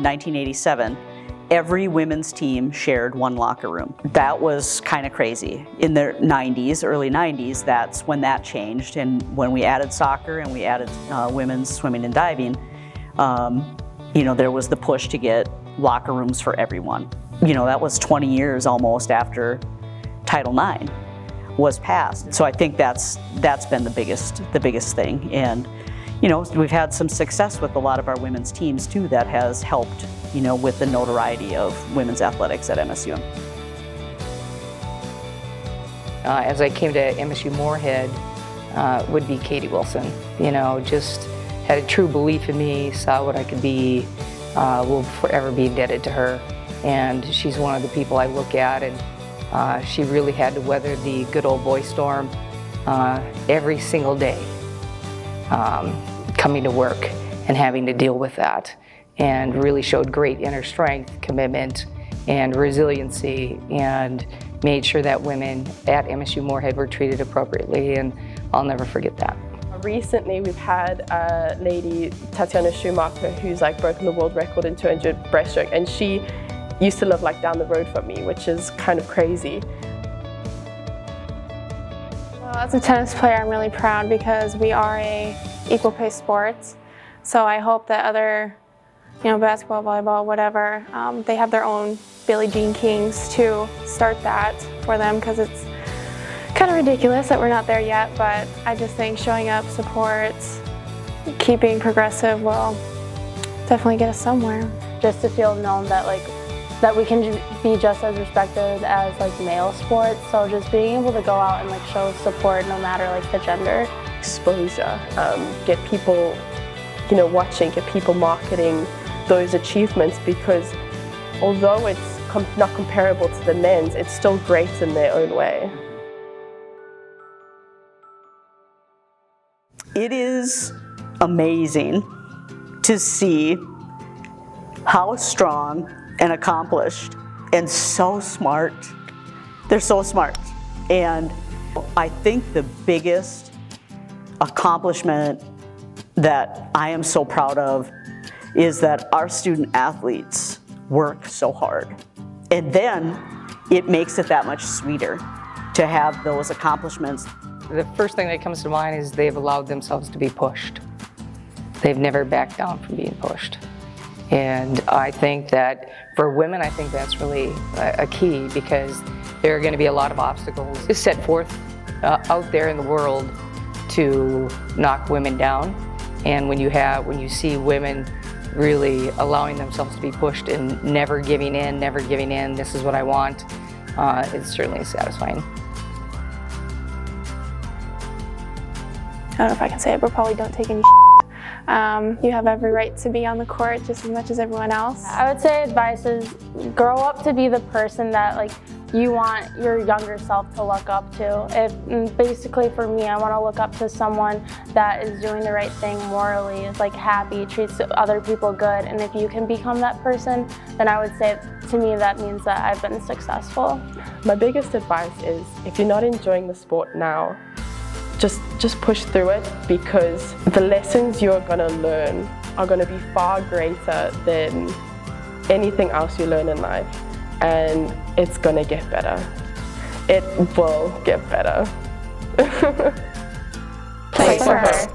in 1987, every women's team shared one locker room. That was kind of crazy. In the 90s, early 90s, that's when that changed, and when we added soccer and we added women's swimming and diving, there was the push to get locker rooms for everyone. That was 20 years almost after Title IX was passed. So I think that's been the biggest thing. And we've had some success with a lot of our women's teams too that has helped with the notoriety of women's athletics at MSUM. As I came to MSU Moorhead, would be Katie Wilson. Just had a true belief in me, saw what I could be, will forever be indebted to her. And she's one of the people I look at, and she really had to weather the good old boy storm every single day, coming to work and having to deal with that, and really showed great inner strength, commitment, and resiliency, and made sure that women at MSU Moorhead were treated appropriately, and I'll never forget that. Recently we've had a lady, Tatiana Schumacher, who's broken the world record in 200 breaststroke, and she used to live down the road from me, which is kind of crazy. Well, as a tennis player, I'm really proud because we are a equal pay sport. So I hope that other, basketball, volleyball, whatever, they have their own Billie Jean Kings to start that for them, because it's kind of ridiculous that we're not there yet, but I just think showing up, support, keeping progressive will definitely get us somewhere. Just to feel known that that we can be just as respected as male sports. So just being able to go out and show support no matter the gender. Exposure, get people watching, get people marketing those achievements, because although it's not comparable to the men's, it's still great in their own way. It is amazing to see how strong and accomplished and so smart. They're so smart. And I think the biggest accomplishment that I am so proud of is that our student athletes work so hard. And then it makes it that much sweeter to have those accomplishments. The first thing that comes to mind is they've allowed themselves to be pushed. They've never backed down from being pushed. And I think that for women, I think that's really a key, because there are going to be a lot of obstacles set forth out there in the world to knock women down. And when you see women really allowing themselves to be pushed and never giving in, this is what I want, it's certainly satisfying. I don't know if I can say it, but probably don't take any You have every right to be on the court just as much as everyone else. I would say advice is grow up to be the person that you want your younger self to look up to. Basically for me, I want to look up to someone that is doing the right thing morally, is happy, treats other people good, and if you can become that person, then I would say to me that means that I've been successful. My biggest advice is, if you're not enjoying the sport now, just push through it, because the lessons you're going to learn are going to be far greater than anything else you learn in life, and it's going to get better. It will get better. Play for her.